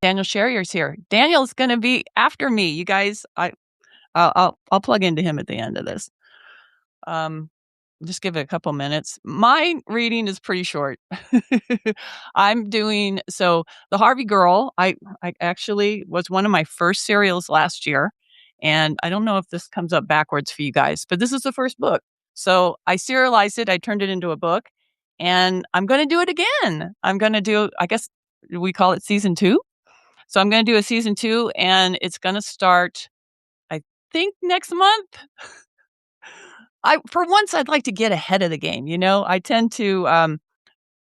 Daniel Sherrier's here. Daniel's going to be after me, you guys. I'll plug into him at the end of this. Just give it a couple minutes. My reading is pretty short. I'm doing the Harvey Girl. I actually was one of my first serials last year, and I don't know if this comes up backwards for you guys, but this is the first book. So I serialized it. I turned it into a book, and I'm going to do it again. I'm going to do, I guess we call it season 2. So I'm going to do a season 2, and it's going to start, I think, next month. For once, I'd like to get ahead of the game. I tend to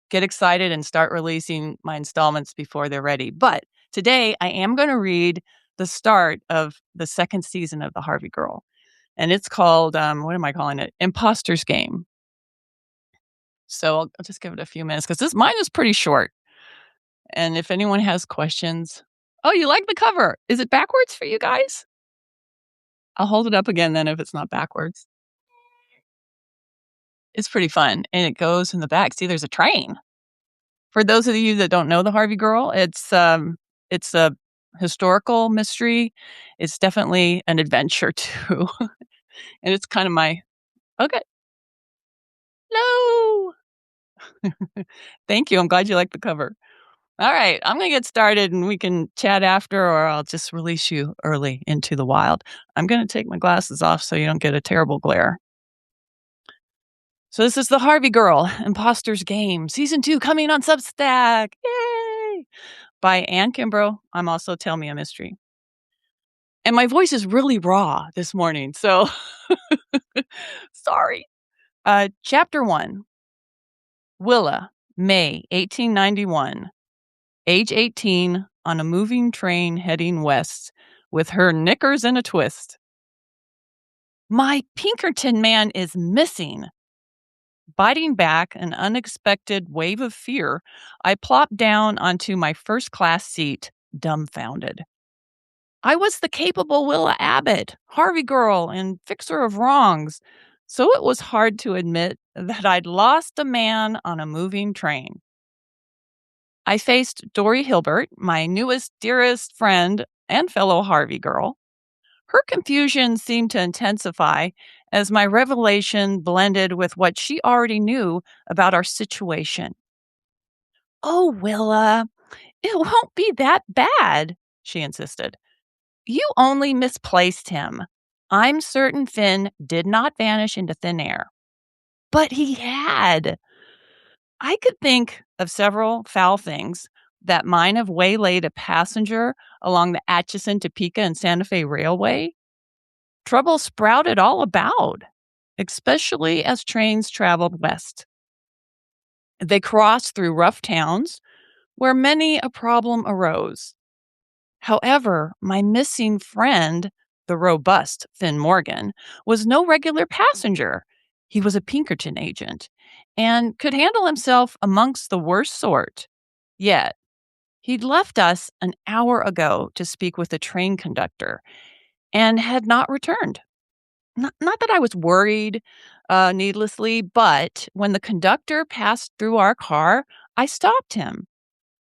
get excited and start releasing my installments before they're ready. But today, I am going to read the start of the second season of the Harvey Girl. And it's called, what am I calling it? Impostor's Game. So I'll just give it a few minutes because mine is pretty short. And if anyone has questions, oh, you like the cover? Is it backwards for you guys? I'll hold it up again then if it's not backwards. It's pretty fun. And it goes in the back. See, there's a train. For those of you that don't know the Harvey Girl, it's a historical mystery. It's definitely an adventure too. And it's kind of okay. No. Thank you. I'm glad you like the cover. All right, I'm going to get started and we can chat after, or I'll just release you early into the wild. I'm going to take my glasses off so you don't get a terrible glare. So this is the Harvey Girl, Impostor's Game, Season 2 coming on Substack. Yay! By Kimbrough. I'm also Tell Me a Mystery. And my voice is really raw this morning, so sorry. Chapter 1. Willa, May 1891. Age 18, on a moving train heading west, with her knickers in a twist. My Pinkerton man is missing. Biting back an unexpected wave of fear, I plopped down onto my first-class seat, dumbfounded. I was the capable Willa Abbott, Harvey Girl, and fixer of wrongs, so it was hard to admit that I'd lost a man on a moving train. I faced Dory Hilbert, my newest, dearest friend and fellow Harvey Girl. Her confusion seemed to intensify as my revelation blended with what she already knew about our situation. "Oh, Willa, it won't be that bad," she insisted. "You only misplaced him. I'm certain Finn did not vanish into thin air." But he had. I could think of several foul things that might have waylaid a passenger along the Atchison, Topeka, and Santa Fe Railway. Trouble sprouted all about, especially as trains traveled west. They crossed through rough towns where many a problem arose. However, my missing friend, the robust Finn Morgan, was no regular passenger. He was a Pinkerton agent and could handle himself amongst the worst sort. Yet, he'd left us an hour ago to speak with the train conductor and had not returned. Not that I was worried needlessly, but when the conductor passed through our car, I stopped him.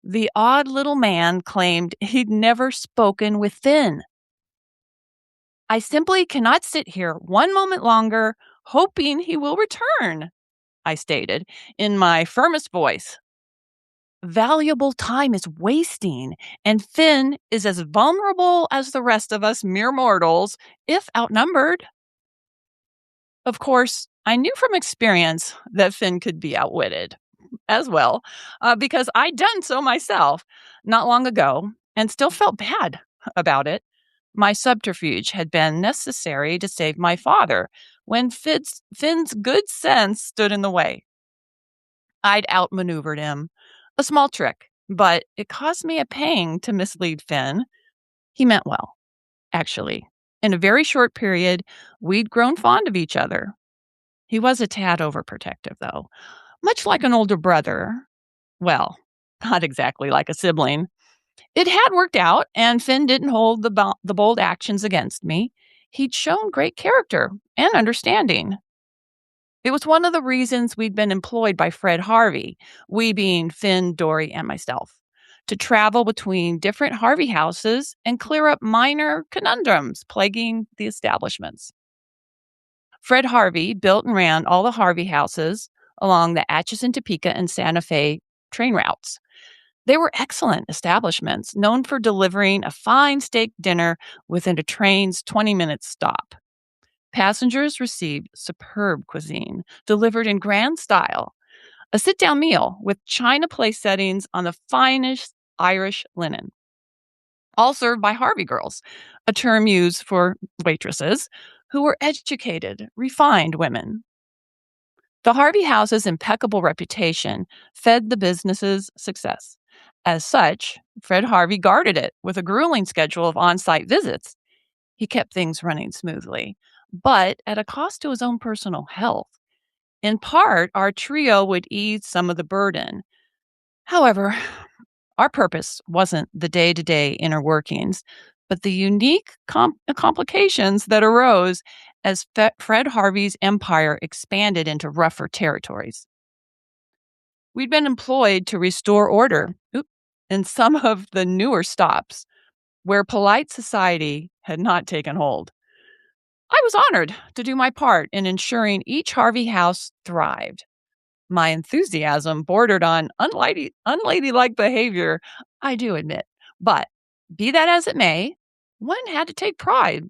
The odd little man claimed he'd never spoken with Finn. "I simply cannot sit here one moment longer hoping he will return," I stated in my firmest voice. "Valuable time is wasting, and Finn is as vulnerable as the rest of us mere mortals, if outnumbered." Of course, I knew from experience that Finn could be outwitted as well, because I'd done so myself not long ago and still felt bad about it. My subterfuge had been necessary to save my father when Finn's good sense stood in the way. I'd outmaneuvered him. A small trick, but it caused me a pang to mislead Finn. He meant well, actually. In a very short period, we'd grown fond of each other. He was a tad overprotective, though, much like an older brother. Well, not exactly like a sibling. It had worked out, and Finn didn't hold the bold actions against me. He'd shown great character and understanding. It was one of the reasons we'd been employed by Fred Harvey, we being Finn, Dory, and myself, to travel between different Harvey houses and clear up minor conundrums plaguing the establishments. Fred Harvey built and ran all the Harvey houses along the Atchison, Topeka, and Santa Fe train routes. They were excellent establishments, known for delivering a fine steak dinner within a train's 20-minute stop. Passengers received superb cuisine, delivered in grand style, a sit-down meal with china place settings on the finest Irish linen, all served by Harvey Girls, a term used for waitresses who were educated, refined women. The Harvey House's impeccable reputation fed the business's success. As such, Fred Harvey guarded it with a grueling schedule of on-site visits. He kept things running smoothly, but at a cost to his own personal health. In part, our trio would ease some of the burden. However, our purpose wasn't the day-to-day inner workings, but the unique complications that arose as Fred Harvey's empire expanded into rougher territories. We'd been employed to restore order in some of the newer stops where polite society had not taken hold. I was honored to do my part in ensuring each Harvey house thrived. My enthusiasm bordered on unladylike behavior, I do admit. But be that as it may, one had to take pride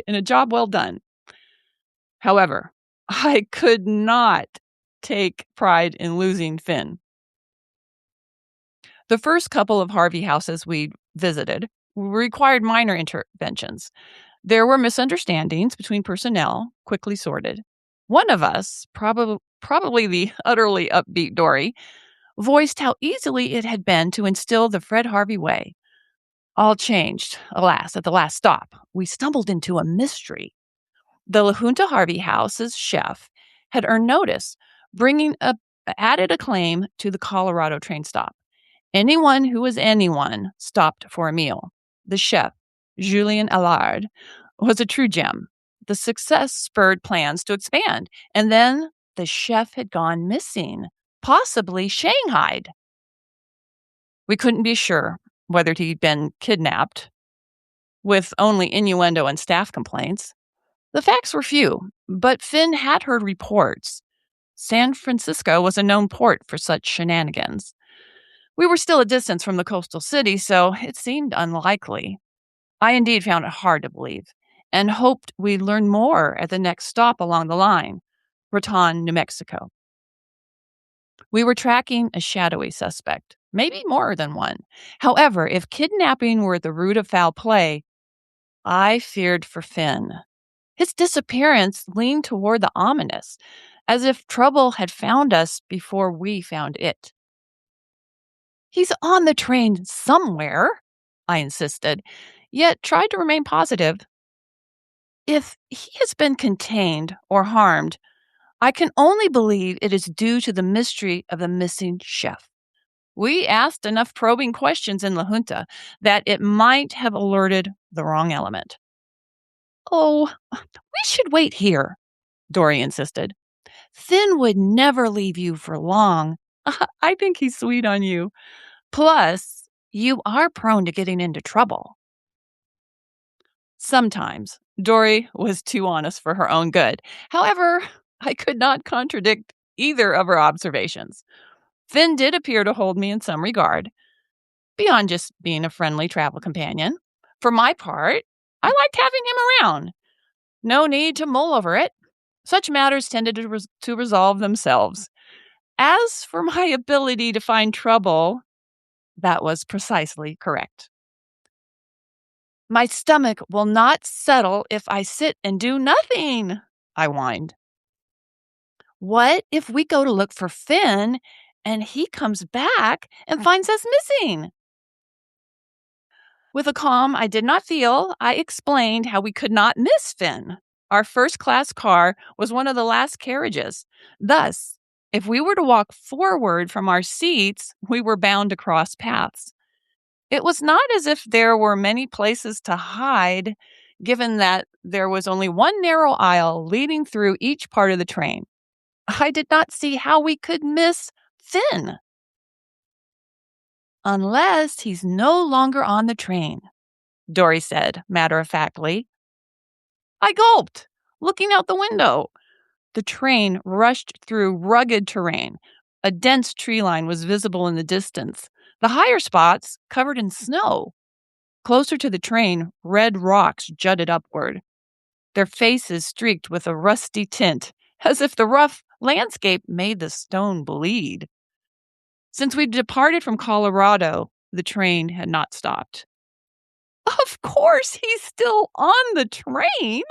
in a job well done. However, I could not take pride in losing Finn. The first couple of Harvey houses we visited required minor interventions. There were misunderstandings between personnel, quickly sorted. One of us, probably the utterly upbeat Dory, voiced how easily it had been to instill the Fred Harvey way. All changed, alas, at the last stop. We stumbled into a mystery. The La Junta Harvey House's chef had earned notice, bringing added acclaim to the Colorado train stop. Anyone who was anyone stopped for a meal. The chef, Julien Allard, was a true gem. The success spurred plans to expand, and then the chef had gone missing, possibly shanghaied. We couldn't be sure whether he'd been kidnapped, with only innuendo and staff complaints. The facts were few, but Finn had heard reports. San Francisco was a known port for such shenanigans. We were still a distance from the coastal city, so it seemed unlikely. I indeed found it hard to believe, and hoped we'd learn more at the next stop along the line, Raton, New Mexico. We were tracking a shadowy suspect, maybe more than one. However, if kidnapping were the root of foul play, I feared for Finn. His disappearance leaned toward the ominous, as if trouble had found us before we found it. He's on the train somewhere, I insisted, yet tried to remain positive. If he has been contained or harmed, I can only believe it is due to the mystery of the missing chef. We asked enough probing questions in La Junta that it might have alerted the wrong element. Oh, we should wait here, Dory insisted. Finn would never leave you for long. I think he's sweet on you. Plus, you are prone to getting into trouble. Sometimes Dory was too honest for her own good. However, I could not contradict either of her observations. Finn did appear to hold me in some regard, beyond just being a friendly travel companion. For my part, I liked having him around. No need to mull over it. Such matters tended to resolve themselves. As for my ability to find trouble, that was precisely correct. My stomach will not settle if I sit and do nothing, I whined. What if we go to look for Finn and he comes back and finds us missing? With a calm I did not feel, I explained how we could not miss Finn. Our first-class car was one of the last carriages. Thus, if we were to walk forward from our seats, we were bound to cross paths. It was not as if there were many places to hide, given that there was only one narrow aisle leading through each part of the train. I did not see how we could miss Finn. Unless he's no longer on the train, Dory said matter-of-factly. I gulped, looking out the window. The train rushed through rugged terrain. A dense tree line was visible in the distance, the higher spots covered in snow. Closer to the train, red rocks jutted upward, their faces streaked with a rusty tint, as if the rough landscape made the stone bleed. Since we'd departed from Colorado, the train had not stopped. Of course, he's still on the train,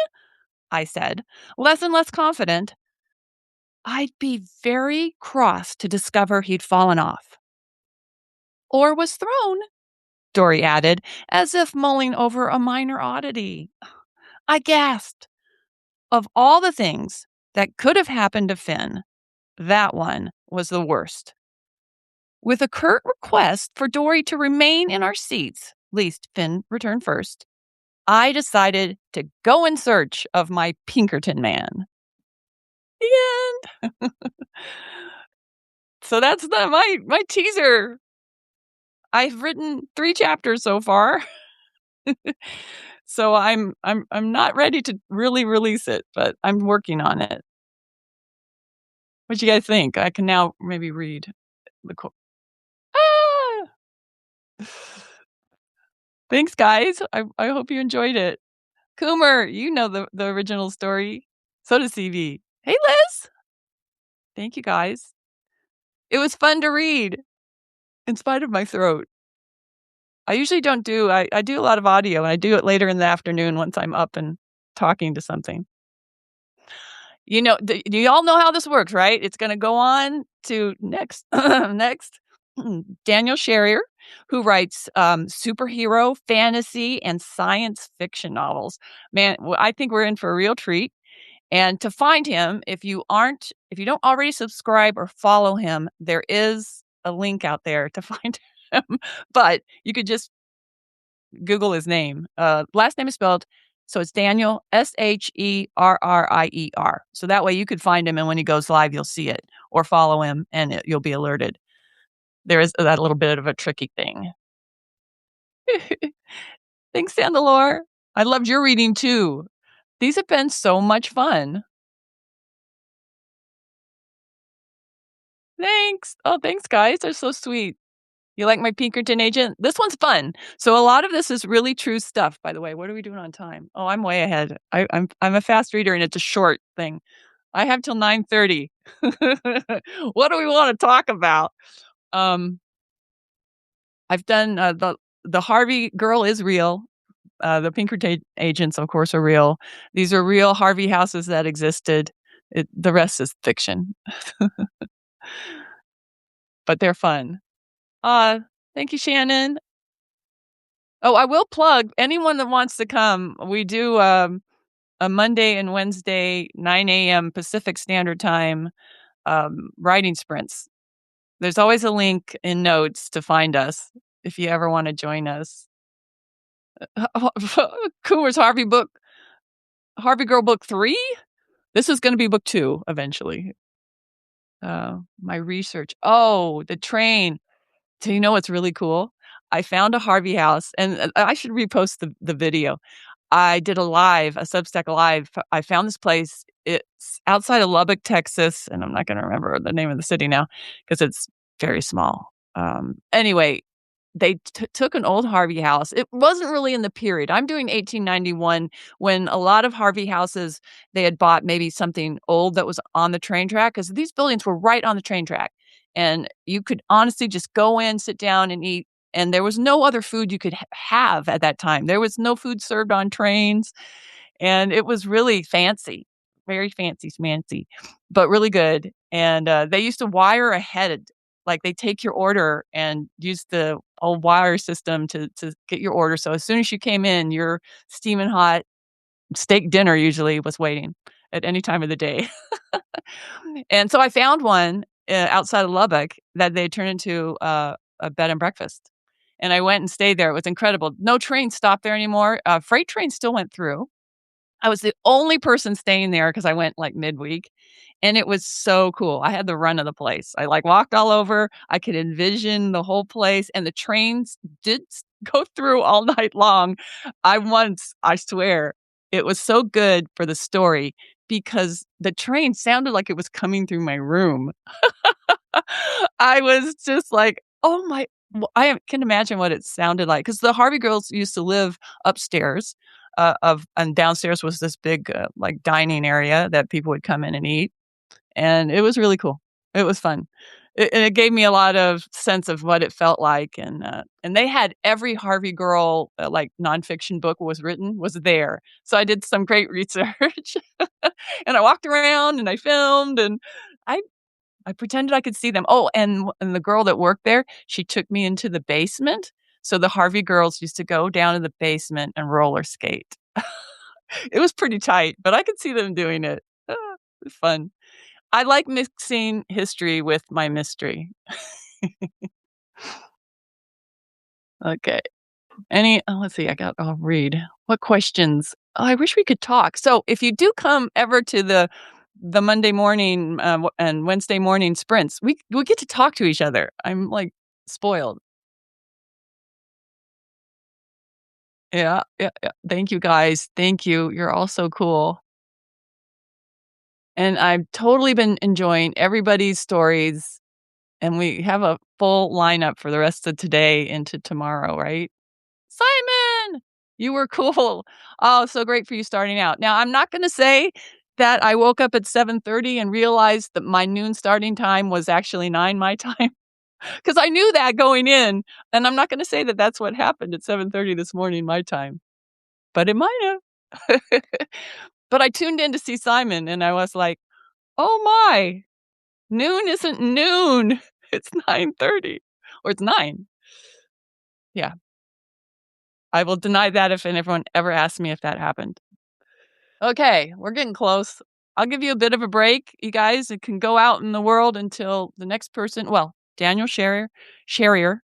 I said, less and less confident. I'd be very cross to discover he'd fallen off. Or was thrown, Dory added, as if mulling over a minor oddity. I gasped. Of all the things that could have happened to Finn, that one was the worst. With a curt request for Dory to remain in our seats, lest Finn return first, I decided to go in search of my Pinkerton man. The end. So that's my teaser. I've written 3 chapters so far. So I'm not ready to really release it, but I'm working on it. What do you guys think? I can now maybe read the quote. Ah! Thanks, guys. I hope you enjoyed it. Coomer, you know the original story. So does CV. Hey, Liz. Thank you, guys. It was fun to read, in spite of my throat. I usually don't do I do a lot of audio, and I do it later in the afternoon once I'm up and talking to something. You know, do you all know how this works, right? It's gonna go on to next next, Daniel Sherrier, who writes, superhero, fantasy, and science fiction novels. Man, I think we're in for a real treat. And to find him, if you don't already subscribe or follow him, there is a link out there to find him. But you could just Google his name. Last name is spelled, so it's Daniel, Sherrier. So that way you could find him, and when he goes live, you'll see it, or follow him, and you'll be alerted. There is that little bit of a tricky thing. Thanks, Sandalore. I loved your reading too. These have been so much fun. Thanks. Oh, thanks, guys. They're so sweet. You like my Pinkerton agent? This one's fun. So a lot of this is really true stuff, by the way. What are we doing on time? Oh, I'm way ahead. I'm a fast reader, and it's a short thing. I have till 9:30. What do we want to talk about? I've done the Harvey Girl is real. The Pinkerton agents, of course, are real. These are real Harvey houses that existed. The rest is fiction, but they're fun. Thank you, Shannon. Oh, I will plug anyone that wants to come. We do a Monday and Wednesday, 9 a.m. Pacific Standard Time writing sprints. There's always a link in notes to find us if you ever want to join us. Coomer's Harvey Girl book 3? This is going to be book 2 eventually. My research. Oh, the train. Do you know what's really cool? I found a Harvey house, and I should repost the video. I did a Substack live. I found this place. It's outside of Lubbock, Texas, and I'm not going to remember the name of the city now because it's very small. Anyway, they took an old Harvey house. It wasn't really in the period. I'm doing 1891 when a lot of Harvey houses, they had bought maybe something old that was on the train track, because these buildings were right on the train track. And you could honestly just go in, sit down, and eat. And there was no other food you could have at that time. There was no food served on trains. And it was really fancy, very fancy, smancy, but really good. And they used to wire ahead. Like, they take your order and use the old wire system to get your order. So as soon as you came in, your steaming hot steak dinner usually was waiting at any time of the day. And so I found one outside of Lubbock that they turned into a bed and breakfast. And I went and stayed there. It was incredible. No train stopped there anymore. Freight train still went through. I was the only person staying there because I went like midweek. and it was so cool. I had the run of the place. I, like, walked all over. I could envision the whole place, and the trains did go through all night long. I swear, it was so good for the story because the train sounded like it was coming through my room. I was just like, "Oh my." I can imagine what it sounded like because the Harvey Girls used to live upstairs, and downstairs was this big, like, dining area that people would come in and eat, and it was really cool. It was fun. It gave me a lot of sense of what it felt like, and they had every Harvey Girl, like, nonfiction book was there. So I did some great research, and I walked around, and I filmed, and I I pretended I could see them. Oh, and the girl that worked there, she took me into the basement. So the Harvey Girls used to go down in the basement and roller skate. It was pretty tight, but I could see them doing it. It was fun. I like mixing history with my mystery. Okay. Let's see, I'll read. What questions? Oh, I wish we could talk. So, if you do come ever to the Monday morning, and Wednesday morning sprints, we get to talk to each other. I'm, like, spoiled. Yeah, yeah, yeah. Thank you, guys. Thank you. You're all so cool. And I've totally been enjoying everybody's stories, and we have a full lineup for the rest of today into tomorrow, right? Simon, you were cool. Oh, so great for you starting out. Now, I'm not gonna say that I woke up at 7:30 and realized that my noon starting time was actually 9 my time, because I knew that going in, and I'm not gonna say that that's what happened at 7:30 this morning my time, but it might have. But I tuned in to see Simon, and I was like, "Oh my, noon isn't noon. It's 9:30, or it's 9." Yeah, I will deny that if anyone ever asks me if that happened. Okay, we're getting close. I'll give you a bit of a break, you guys. It can go out in the world until the next person. Well, Daniel Sherrier.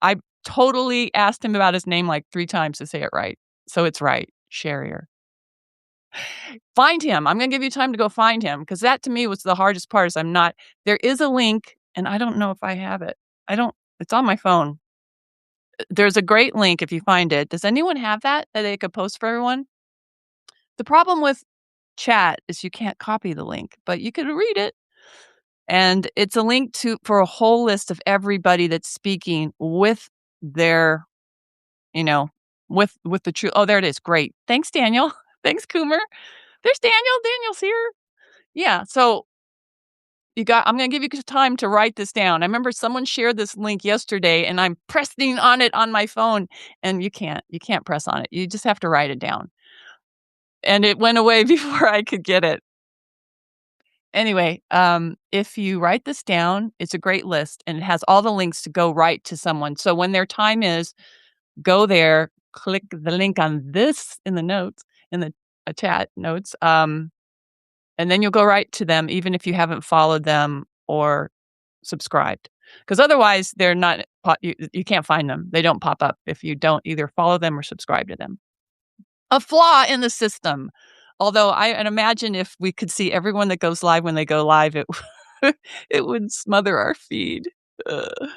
I totally asked him about his name like 3 times to say it right. So it's right, Sherrier. Find him. I'm gonna give you time to go find him because that to me was the hardest part is I'm not there is a link, and I don't know if I have it. I don't It's on my phone. There's a great link if you find it. Does anyone have that they could post for everyone? The problem with chat is you can't copy the link, but you could read it. And it's a link to for a whole list of everybody that's speaking with their, you know, with the true. Oh, there it is. Great. Thanks, Daniel. Thanks, Coomer. There's Daniel. Daniel's here. Yeah. So I'm gonna give you time to write this down. I remember someone shared this link yesterday and I'm pressing on it on my phone and you can't press on it. You just have to write it down. And it went away before I could get it. Anyway, if you write this down, it's a great list and it has all the links to go right to someone. So when their time is, go there, click the link on this in the notes, in the chat notes, and then you'll go right to them, even if you haven't followed them or subscribed. Because otherwise, they're not, you can't find them. They don't pop up if you don't either follow them or subscribe to them. A flaw in the system. Although I'd imagine if we could see everyone that goes live when they go live, it it would smother our feed. Ugh.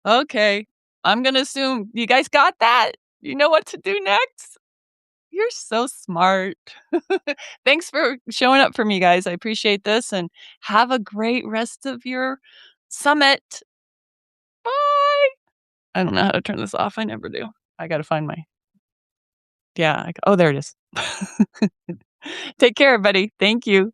Okay. I'm gonna assume you guys got that? You know what to do next? You're so smart. Thanks for showing up for me, guys. I appreciate this, and have a great rest of your summit. Bye. I don't know how to turn this off. I never do. I gotta find my yeah, oh, there it is. Take care, everybody. Thank you.